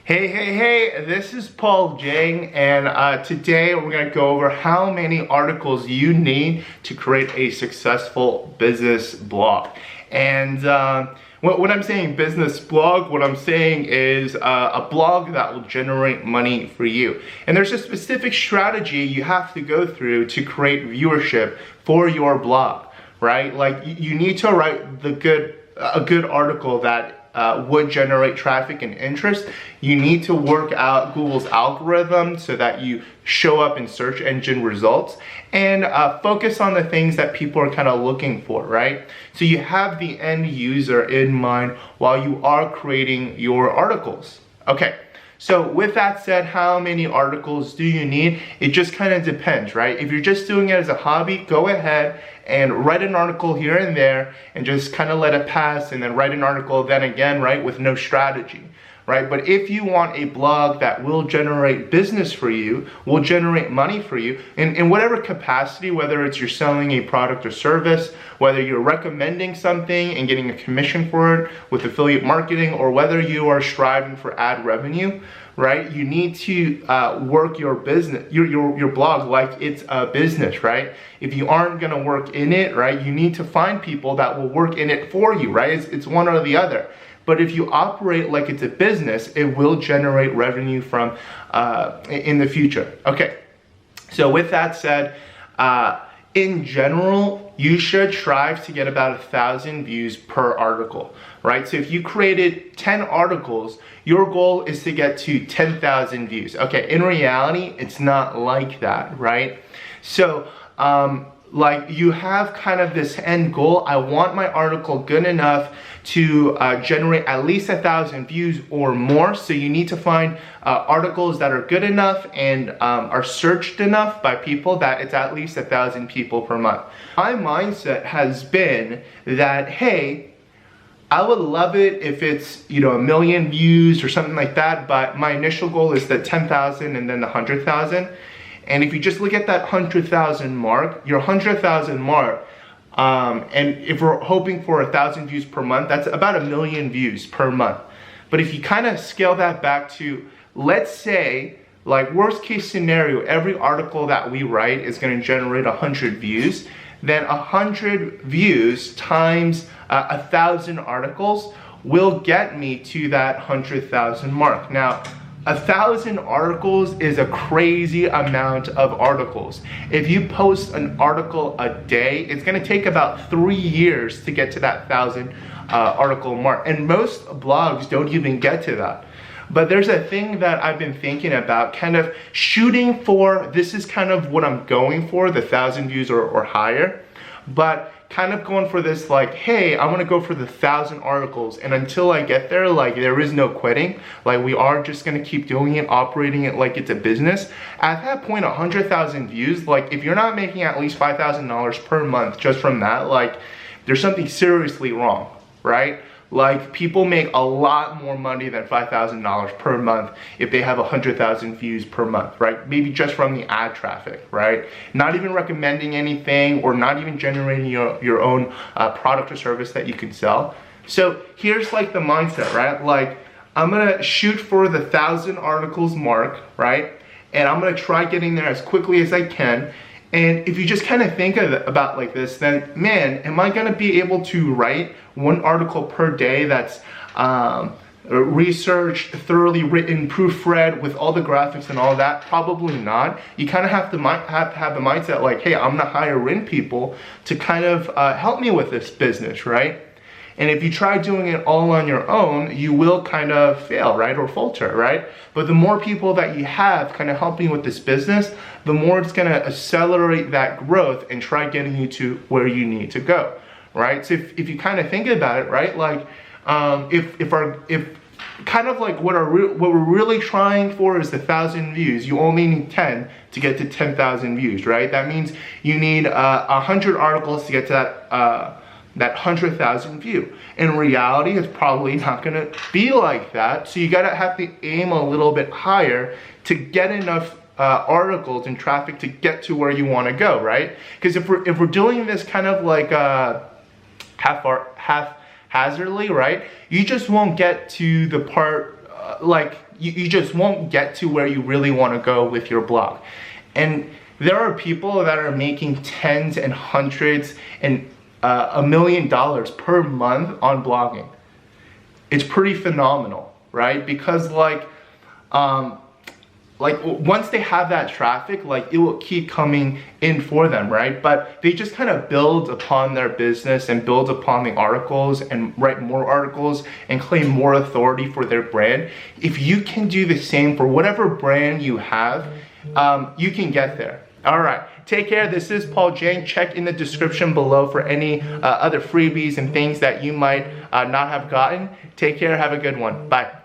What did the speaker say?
Hey, this is Paul Jang, and today we're going to go over how many articles you need to create a successful business blog. And when I'm saying business blog, what I'm saying is a blog that will generate money for you. And there's a specific strategy you have to go through to create viewership for your blog, right? Like you need to write a good article that would generate traffic and interest. You need to work out Google's algorithm so that you show up in search engine results, and focus on the things that people are kind of looking for, right? So you have the end user in mind while you are creating your articles. Okay. So with that said, how many articles do you need? It just kind of depends, right? If you're just doing it as a hobby, go ahead and write an article here and there and just kind of let it pass, and then write an article then again, right, with no strategy, right? But if you want a blog that will generate business for you, will generate money for you in whatever capacity, whether it's you're selling a product or service, whether you're recommending something and getting a commission for it with affiliate marketing, or whether you are striving for ad revenue, right? You need to work your business, your blog like it's a business, right? If you aren't gonna work in it, right, you need to find people that will work in it for you, right? It's one or the other. But if you operate like it's a business, it will generate revenue from in the future. Okay, so with that said, in general, you should strive to get about 1,000 views per article, right? So if you created 10 articles, your goal is to get to 10,000 views. Okay, in reality, it's not like that, right? So, like you have kind of this end goal. I want my article good enough to generate at least 1,000 views or more. So you need to find articles that are good enough and are searched enough by people that it's at least 1,000 people per month. My mindset has been that, hey, I would love it if it's, 1 million views or something like that, but my initial goal is the 10,000 and then the 100,000. And if you just look at that 100,000 mark, your 100,000 mark, and if we're hoping for 1,000 views per month, that's about 1 million views per month. But if you kind of scale that back to, let's say, like worst case scenario, every article that we write is going to generate 100 views, then 100 views times 1,000 articles will get me to that 100,000 mark. Now, 1,000 articles is a crazy amount of articles. If you post an article a day, it's gonna take about 3 years to get to that 1,000 article mark. And most blogs don't even get to that. But there's a thing that I've been thinking about, kind of shooting for, this is kind of what I'm going for, the 1,000 views or higher. But kind of going for this like, hey, I want to go for the 1,000 articles, and until I get there, like there is no quitting. Like we are just going to keep doing it, operating it like it's a business. At that point, 100,000 views, like if you're not making at least $5,000 per month just from that, like there's something seriously wrong, right? Like people make a lot more money than $5,000 per month if they have 100,000 views per month, right? Maybe just from the ad traffic, right? Not even recommending anything, or not even generating your own product or service that you can sell. So here's like the mindset, right? Like I'm gonna shoot for the 1,000 articles mark, right? And I'm gonna try getting there as quickly as I can. And if you just kind of think about like this, then man, am I gonna be able to write one article per day that's researched, thoroughly written, proofread with all the graphics and all that? Probably not. You kind of have to have the mindset like, hey, I'm gonna hire in people to kind of help me with this business, right? And if you try doing it all on your own, you will kind of fail, right? Or falter, right? But the more people that you have kind of helping with this business, the more it's gonna accelerate that growth and try getting you to where you need to go, right? So if you kind of think about it, right? Like if kind of like what we're really trying for is the 1,000 views, you only need 10 to get to 10,000 views, right? That means you need 100 articles to get to that 100,000 view. In reality, it's probably not gonna be like that. So you gotta have to aim a little bit higher to get enough articles and traffic to get to where you wanna go, right? Because if we're doing this kind of like haphazardly, right? You just won't get to the part like you just won't get to where you really want to go with your blog. And there are people that are making tens and hundreds and $1 million per month on blogging. It's pretty phenomenal, right? Because like once they have that traffic, like it will keep coming in for them, right? But they just kind of build upon their business and build upon the articles and write more articles and claim more authority for their brand. If you can do the same for whatever brand you have, you can get there. All right, take care. This is Paul Jang. Check in the description below for any other freebies and things that you might not have gotten. Take care. Have a good one. Bye.